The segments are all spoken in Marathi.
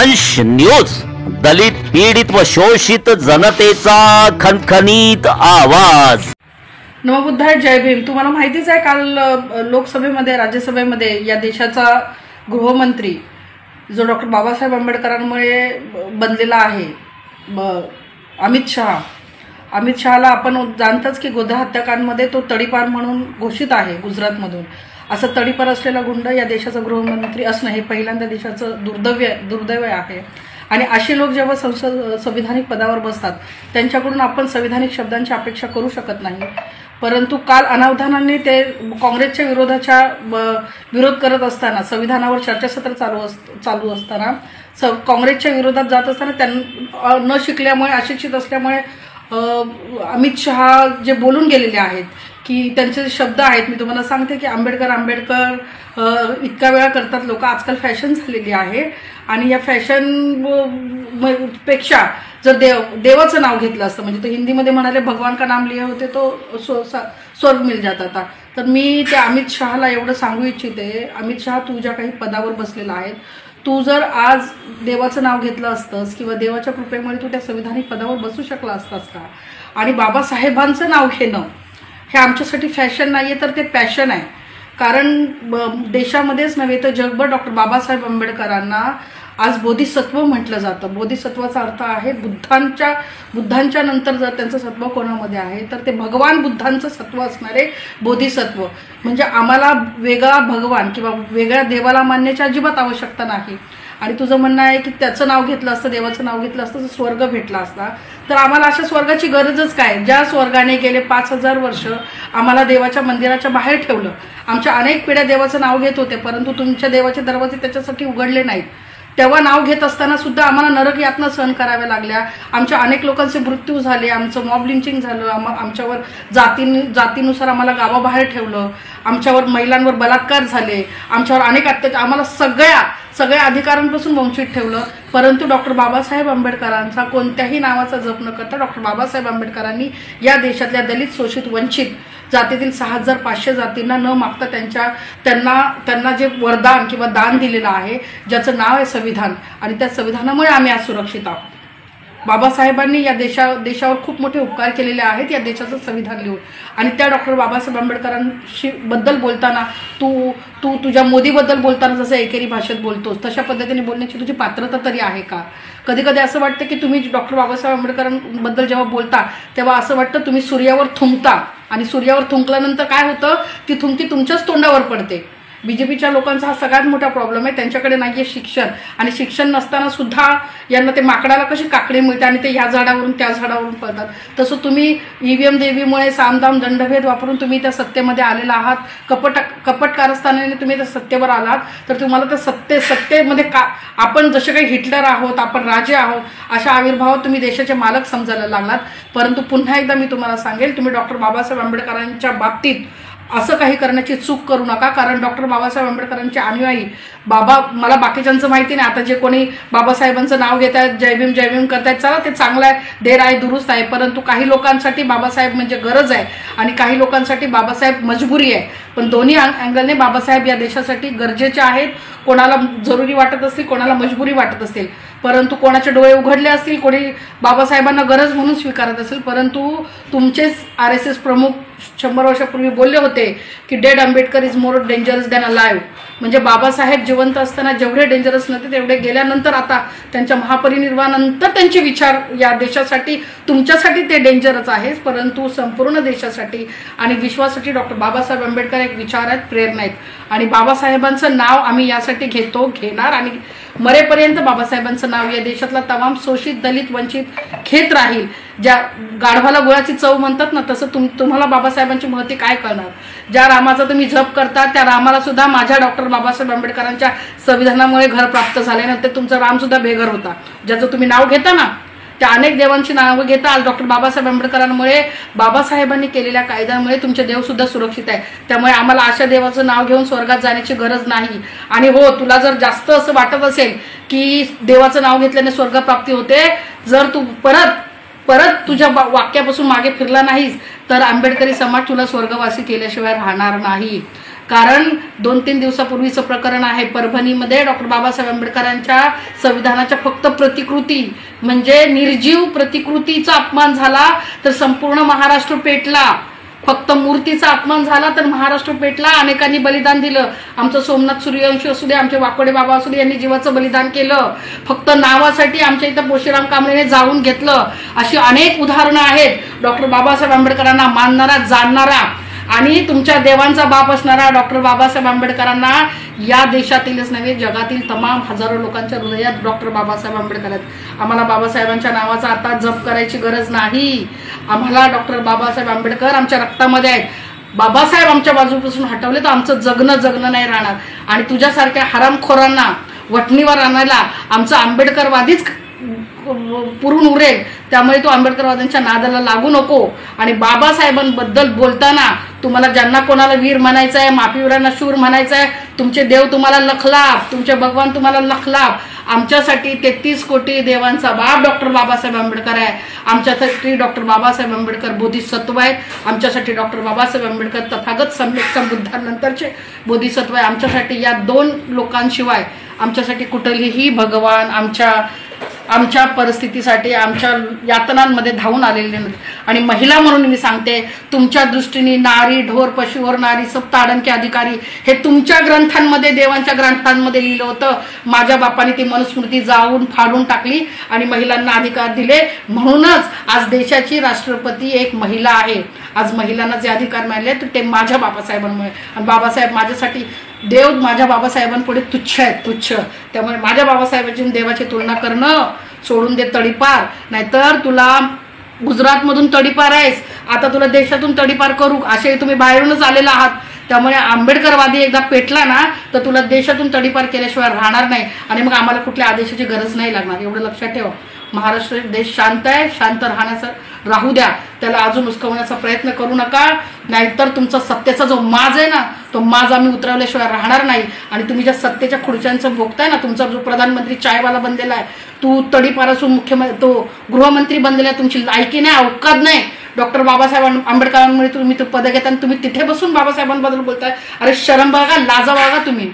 दंश न्यूज, दलित पीडित व शोषित जनतेचा खणखणीत आवाज। नमोबुद्धाय, जय भीम। तुम्हाला माहितीच आहे, काल लोकसभेमध्ये राज्यसभेमध्ये या देशाचा गृहमंत्री जो डॉक्टर बाबासाहेब आंबेडकरांमुळे बनलेला आहे, अमित शहाला आपण जाणताच की गोधा हत्याकांडमध्ये तो तडीपार म्हणून घोषित आहे गुजरातमधून। असं तडीपार असलेला गुंड या देशाचा गृहमंत्री असणं हे पहिल्यांदा देशाचं दुर्दैव आहे। आणि असे लोक जेव्हा संविधानिक पदावर बसतात त्यांच्याकडून आपण संविधानिक शब्दांची अपेक्षा करू शकत नाही। परंतु काल अनावधानाने ते काँग्रेसच्या विरोध करत असताना, संविधानावर चर्चासत्र चालू असताना काँग्रेसच्या विरोधात जात असताना त्यांना न शिकल्यामुळे, अशिक्षित असल्यामुळे अमित शहा जे बोलून गेलेले आहेत की त्यांचे शब्द आहेत, मी तुम्हाला सांगते की आंबेडकर इतका वेळा करतात लोक। आजकाल फॅशन झालेली आहे आणि या फॅशन पेक्षा जर देवाचं नाव घेतलं असतं, म्हणजे तो हिंदीमध्ये म्हणाले भगवान का नाम लिए होते तो स्वर्ग मिल जाता था। तर मी त्या अमित शहाला एवढं सांगू इच्छिते, अमित शहा तू ज्या काही पदावर बसलेला आहे, तू जर आज देवाचं नाव घेतलं असतंस किंवा देवाच्या कृपेमुळे तू त्या संविधानिक पदावर बसू शकला असतास का? आणि बाबासाहेबांचं नाव घेणं हे आमच्यासाठी फॅशन नाहीये, तर ते पॅशन आहे। कारण देशामध्येच नव्हे तर जगभर डॉक्टर बाबासाहेब आंबेडकरांना आज बोधिसत्व म्हटलं जातं। बोधिसत्वाचा अर्थ आहे बुद्धांच्या नंतर जर त्यांचं सत्व कोणामध्ये आहे तर ते भगवान बुद्धांचं सत्व असणारे बोधिसत्व। म्हणजे आम्हाला वेगळा भगवान किंवा वेगळ्या देवाला मानण्याची अजिबात आवश्यकता नाही। आणि तुझं म्हणणं आहे की त्याचं नाव घेतलं असतं, देवाचं नाव घेतलं असतं तर स्वर्ग भेटला असता, तर आम्हाला अशा स्वर्गाची गरजच काय? ज्या स्वर्गाने गेले 5000 वर्ष आम्हाला देवाच्या मंदिराच्या बाहेर ठेवलं। आमच्या अनेक पिढ्या देवाचं नाव घेत होते, परंतु तुमच्या देवाचे दरवाजे त्याच्यासाठी उघडले नाहीत। तेव्हा नाव घेत असताना सुद्धा आम्हाला नरक यातना सहन कराव्या लागल्या। आमच्या अनेक लोकांचे मृत्यू झाले, आमचं मॉब लिंचिंग झालं, आमच्यावर जातीनुसार आम्हाला गावाबाहेर ठेवलं, आमच्यावर महिलांवर बलात्कार झाले, आमच्यावर अनेक अत्याचार, आम्हाला सगळ्या अधिकारांपासून वंचित ठेवलं। परंतु डॉक्टर बाबासाहेब आंबेडकरांचा कोणत्याही नावाचा जप न करता डॉक्टर बाबासाहेब आंबेडकरांनी या देशातल्या दलित, शोषित, वंचित जातीतील 6500 जातींना न मागता त्यांना जे वरदान किंवा दान दिलेलं आहे, ज्याचं नाव आहे संविधान, आणि त्या संविधानामुळे आम्ही आज सुरक्षित आहोत। बाबासाहेबांनी या देशावर खूप मोठे उपकार केलेले आहेत या देशाचं संविधान लिहून। आणि त्या डॉक्टर बाबासाहेब आंबेडकरांशी बद्दल बोलताना तू तुझ्या मोदीबद्दल बोलताना जसं एकेरी भाषेत बोलतोस तशा पद्धतीने बोलण्याची तुझी पात्रता तरी आहे का? कधी कधी असं वाटतं की तुम्ही डॉक्टर बाबासाहेब आंबेडकरांबद्दल जेव्हा बोलता तेव्हा असं वाटतं तुम्ही सूर्यावर थुंकता, आणि सूर्यावर थुंकल्यानंतर काय होतं, ती थुंकी तुमच्याच तोंडावर पडते। बीजेपीच्या लोकांचा हा सगळ्यात मोठा प्रॉब्लेम आहे, त्यांच्याकडे नाहीये शिक्षण, आणि शिक्षण नसताना सुद्धा यांना ते माकडाला कशी काकडी मिळते आणि ते ह्या झाडावरून त्या झाडावरून पळतात। तसं तुम्ही ईव्हीएम देवीमुळे सामदाम दंडभेद वापरून तुम्ही त्या सत्तेमध्ये आलेला आहात। कपट कारस्थानाने तुम्ही त्या सत्तेवर आलात, तर तुम्हाला त्या सत्तेमध्ये आपण जसे काही हिटलर आहोत, आपण राजे आहोत, अशा आविर्भावात तुम्ही देशाचे मालक समजायला लागलात। परंतु पुन्हा एकदा मी तुम्हाला सांगेल, तुम्ही डॉक्टर बाबासाहेब आंबेडकरांच्या बाबतीत असं काही करण्याची चूक करू नका। कारण डॉक्टर बाबासाहेब आंबेडकरांचे अनुयायी, मला बाकीच्यांचं माहिती नाही, आता जे कोणी बाबासाहेबांचं नाव घेत आहेत, जय भीम करतायत, चला ते चांगलं आहे, देर आहे, दुरुस्त आहे। परंतु काही लोकांसाठी बाबासाहेब म्हणजे गरज आहे आणि काही लोकांसाठी बाबासाहेब मजबुरी आहे। पण दोन्ही अँगलने बाबासाहेब या देशासाठी गरजेचे आहेत। कोणाला जरुरी वाटत असतील, कोणाला मजबुरी वाटत असतील, परंतु कोणाचे डोळे उघडले असतील, कोणी बाबासाहेबांना गरज म्हणून स्वीकारत असेल। परंतु तुमचेच RSS प्रमुख 100 वर्षापूर्वी बोलले होते की dead Ambedkar is more dangerous than alive. म्हणजे बाबासाहेब जिवंत असताना जेवढे डेंजरस नव्हते तेवढे गेल्यानंतर, आता त्यांच्या महापरिनिर्वाणानंतर त्यांचे विचार या देशासाठी, तुमच्यासाठी ते डेंजरच आहेत, परंतु संपूर्ण देशासाठी आणि विश्वासाठी डॉक्टर बाबासाहेब आंबेडकर एक विचार आहेत, प्रेरणा आहेत। आणि बाबासाहेबांचं नाव आम्ही यासाठी घेणार आणि मरेपर्यंत बाबासाहेबांचं नाव या देशातला तमाम शोषित, दलित, वंचित घेत राहील। ज्या गाढवाला गुळाची चव म्हणतात ना, तसं तुम्हाला बाबासाहेबांची महती काय कळणार? ज्या रामाचा तुम्ही जप करता त्या रामाला सुद्धा माझ्या डॉक्टर बाबासाहेब आंबेडकरांच्या संविधानामुळे घर प्राप्त झाल्यानंतर तुमचा राम सुद्धा बेघर होता। ज्याचं तुम्ही नाव घेता ना, त्या अनेक देवांची नावं घेता, आज डॉक्टर बाबासाहेब आंबेडकरांमुळे, बाबासाहेबांनी केलेल्या कायद्यामुळे तुमचे देव सुद्धा सुरक्षित आहे। त्यामुळे आम्हाला अशा देवाचं नाव घेऊन स्वर्गात जाण्याची गरज नाही। आणि हो, तुला जर जास्त असं वाटत असेल की देवाचं नाव घेतल्याने स्वर्गप्राप्ती होते, जर तू परत तुझ्या वाक्यापासून मागे फिरला नाहीस तर आंबेडकरी समाज तुला स्वर्गवासी केल्याशिवाय राहणार नाही। कारण 2-3 दिवसापूर्वीचं प्रकरण आहे परभणीमध्ये डॉक्टर बाबासाहेब आंबेडकरांच्या संविधानाच्या फक्त प्रतिकृती म्हणजे निर्जीव प्रतिकृतीचा अपमान झाला तर संपूर्ण महाराष्ट्र पेटला, फक्त मूर्तीचा अपमान झाला तर महाराष्ट्र पेटला, अनेकांनी बलिदान दिलं. आमचं सोमनाथ सूर्यवंशी असू दे, आमचे वाकोडे बाबा असू दे, यांनी जीवाचं बलिदान केलं, फक्त नावासाठी आमच्या इथं बोशीराम कांबळेने जाळून घेतलं. अशी अनेक उदाहरणं आहेत डॉक्टर बाबासाहेब आंबेडकरांना मानणारा, जाणणारा आणि तुमच्या देवांचा बाप असणारा डॉक्टर बाबासाहेब आंबेडकरांना या देशातीलच नव्हे जगातील तमाम हजारो लोकांच्या हृदयात डॉक्टर बाबासाहेब आंबेडकर आहेत. आम्हाला बाबासाहेबांच्या नावाचा आता जप करायची गरज नाही. आम्हाला डॉक्टर बाबासाहेब आंबेडकर आमच्या रक्तामध्ये आहेत. बाबासाहेब आमच्या बाजूपासून हटवले तर आमचं जगणं नाही राहणार. आणि तुझ्यासारख्या हरामखोरांना वठणीवर आणायला आमचा आंबेडकरवादीच पुरून उरेल. त्यामुळे तो आंबेडकरवाद्यांच्या नादाला लागू नको. आणि बाबासाहेबांबद्दल बोलताना तुम्हाला ज्यांना कोणाला वीर म्हणायचं आहे, माफीवीरांना शूर म्हणायचं आहे, तुमचे देव तुम्हाला लखलाप, तुमचे भगवान तुम्हाला लखलाप. आमच्यासाठी 33 कोटी देवांचा बाप डॉक्टर बाबासाहेब आंबेडकर आहे. आमच्यासाठी डॉक्टर बाबासाहेब आंबेडकर बोधिसत्व आहेत. आमच्यासाठी डॉक्टर बाबासाहेब आंबेडकर तथागत सम्यक संबुद्धानंतरचे बोधिसत्व आहे. आमच्यासाठी या 2 लोकांशिवाय आमच्यासाठी कुठलीही भगवान आमच्या परिस्थितीसाठी आमच्या यातनांमध्ये धावून आलेले नाही. आणि महिला म्हणून मी सांगते, तुमच्या दृष्टीने नारी ढोर पशुवर नारी सब ताडन के अधिकारी हे तुमच्या ग्रंथांमध्ये, देवांच्या ग्रंथांमध्ये लिहिलं होतं. माझ्या बापाने ती मनुस्मृती जाळून फाडून टाकली आणि महिलांना अधिकार दिले. म्हणूनच आज देशाची राष्ट्रपती एक महिला आहे. आज महिलांना जे अधिकार मिळाले तर ते माझ्या बाबासाहेबांमुळे. आणि बाबासाहेब माझ्यासाठी देव माझ्या बाबासाहेबांपुढे तुच्छ आहेत, तुच्छ. त्यामुळे माझ्या बाबासाहेबांची देवाची तुलना करणं सोडून दे तडीपार. नाहीतर तुला गुजरातमधून तडीपार आहेस, आता तुला देशातून तडीपार करू, असे तुम्ही बाहेरूनच आलेला आहात. त्यामुळे आंबेडकरवादी एकदा पेटला ना तर तुला देशातून तडीपार केल्याशिवाय राहणार नाही. आणि मग आम्हाला कुठल्या आदेशाची गरज नाही लागणार. एवढं लक्षात ठेवा. महाराष्ट्र देश शांत आहे, शांत राहू द्या. त्याला अजून उस्कवण्याचा प्रयत्न करू नका. नाहीतर तुमचा सत्तेचा जो माज आहे ना, तो माज आम्ही उतरवल्याशिवाय राहणार नाही. आणि तुम्ही ज्या सत्तेच्या खुर्च्यांचं भोगताय ना, तुमचा जो प्रधानमंत्री चायवाला बनलेला आहे, तू तडीपार असून मुख्यमंत्री तो गृहमंत्री बनलेला आहे, तुमची लायकी नाही, अवकात नाही. डॉक्टर बाबासाहेब आंबेडकरांमुळे तुम्ही तो पद घेता आणि तुम्ही तिथे बसून बाबासाहेबांबद्दल बोलताय. अरे शरम बघा, लाजा बघा तुम्ही.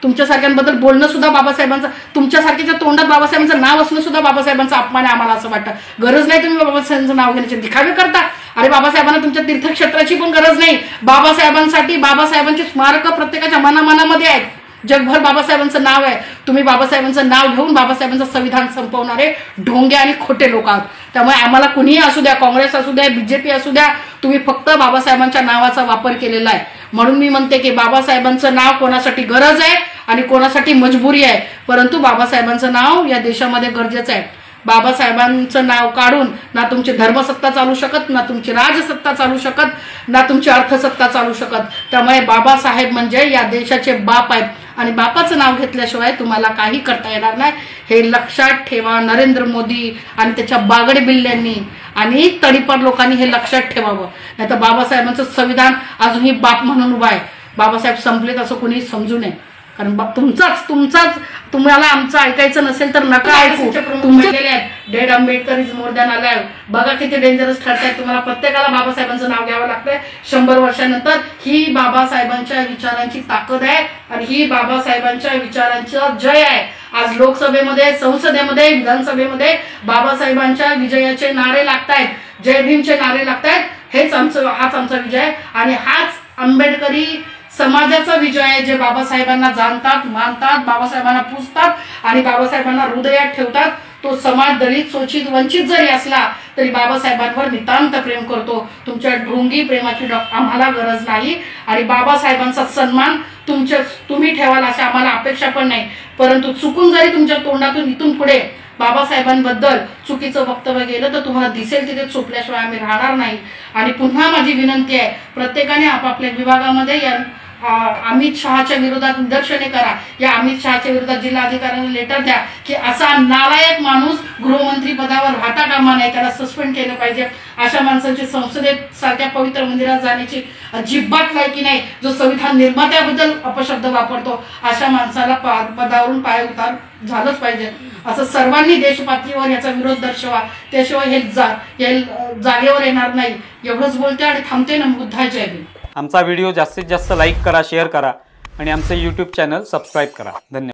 तुमच्यासारख्यांबद्दल बोलणं सुद्धा बाबासाहेबांचं, तुमच्यासारख्याच्या तोंडात बाबासाहेबांचं नाव असणं सुद्धा बाबासाहेबांचा अपमान आहे आम्हाला असं वाटतं. गरज नाही तुम्ही बाबासाहेबांचं नाव घेण्याचे दिखावे करता. अरे बाबासाहेबांना तुमच्या तीर्थक्षेत्राची पण गरज नाही. बाबासाहेबांसाठी बाबासाहेबांची स्मारकं प्रत्येकाच्या मनामनामध्ये आहेत. जगभर बाबासाहेबांचं नाव आहे. तुम्ही बाबासाहेबांचं नाव घेऊन बाबासाहेबांचं संविधान संपवणारे ढोंगे आणि खोटे लोक आहात. त्यामुळे आम्हाला कुणीही असू द्या, काँग्रेस असू द्या, बीजेपी असू द्या, तुम्ही फक्त बाबासाहेबांच्या नावाचा वापर केलेला आहे. म्हणून मी म्हणते की बाबासाहेबांचं नाव कोणासाठी गरज आहे आणि कोणासाठी मजबुरी आहे, परंतु बाबासाहेबांचं नाव या देशामध्ये गरजेचं आहे. बाबासाहेबांचं नाव काढून ना तुमची धर्मसत्ता चालू शकत, ना तुमची राजसत्ता चालू शकत, ना तुमची अर्थसत्ता चालू शकत. त्यामुळे बाबासाहेब म्हणजे या देशाचे बाप आहेत आणि बापाचं नाव घेतल्याशिवाय तुम्हाला काही करता येणार नाही. हे लक्षात ठेवा. नरेंद्र मोदी आणि त्याच्या बागडे बिल्ल्यांनी आणि तडीपार लोकांनी हे लक्षात ठेवावं. नाही तर बाबासाहेबांचं संविधान अजूनही बाप म्हणून उभा आहे. बाबासाहेब संपलेत असं कोणी समजू नये. कारण तुमचाच तुम्हाला आमचं ऐकायचं नसेल तर नका ऐकू. तुमचे dead Ambedkar is more than alive. बघा किती डेंजरस ठरताय. तुम्हाला प्रत्येकाला बाबासाहेबांचं नाव घ्यावं लागतंय. 100 वर्षानंतर ही बाबासाहेबांच्या विचारांची ताकद आहे आणि ही बाबासाहेबांच्या विचारांचा जय आहे. आज लोकसभेमध्ये, संसदेमध्ये, विधानसभेमध्ये बाबासाहेबांच्या विजयाचे नारे लागतायत, जय भीमचे नारे लागतायत. हाच आमचा विजय आहे आणि हाच आंबेडकरी समाजाचा विजय आहे. जे बाबासाहेबांना जाणतात, मानतात, बाबासाहेबांना पूजतात आणि बाबासाहेबांना हृदयात ठेवतात. तो समाज दलित, शोषित, वंचित जरी असला तरी बाबासाहेबांवर नितांत प्रेम करतो. तुमच्या ढोंगी प्रेमाची आम्हाला गरज नाही आणि बाबासाहेबांचा सन्मान तुम्ही ठेवाल अशी आम्हाला अपेक्षा पण नाही. परंतु चुकून जरी तुमच्या तोंडातून इथून पुढे बाबासाहेबांबद्दल चुकीचं वक्तव्य गेलं तर तुम्हाला दिसेल तिथे चुकल्याशिवाय आम्ही राहणार नाही. आणि पुन्हा माझी विनंती आहे, प्रत्येकाने आपापल्या विभागामध्ये या अमित शहाच्या विरोधात निदर्शने करा. या अमित शहाच्या विरोधात जिल्हाधिकाऱ्यांना लेटर द्या की असा नालायक माणूस गृहमंत्री पदावर राहता कामा नये, त्याला सस्पेंड केलं पाहिजे. अशा माणसांची संसदेत सारख्या पवित्र मंदिरात जाण्याची अजिबात लायकी नाही. जो संविधान निर्मात्याबद्दल अपशब्द वापरतो अशा माणसाला पदावरून पाय उतार झालंच पाहिजे. असं सर्वांनी देशपातळीवर याचा विरोध दर्शवा. त्याशिवाय हे जागेवर येणार नाही. एवढंच बोलते आणि थांबते. ना बुद्धाच्या आमचा व्हिडिओ जास्तीत जास्त लाईक करा, शेअर करा आणि आमचे यूट्यूब चॅनल सबस्क्राईब करा. धन्यवाद.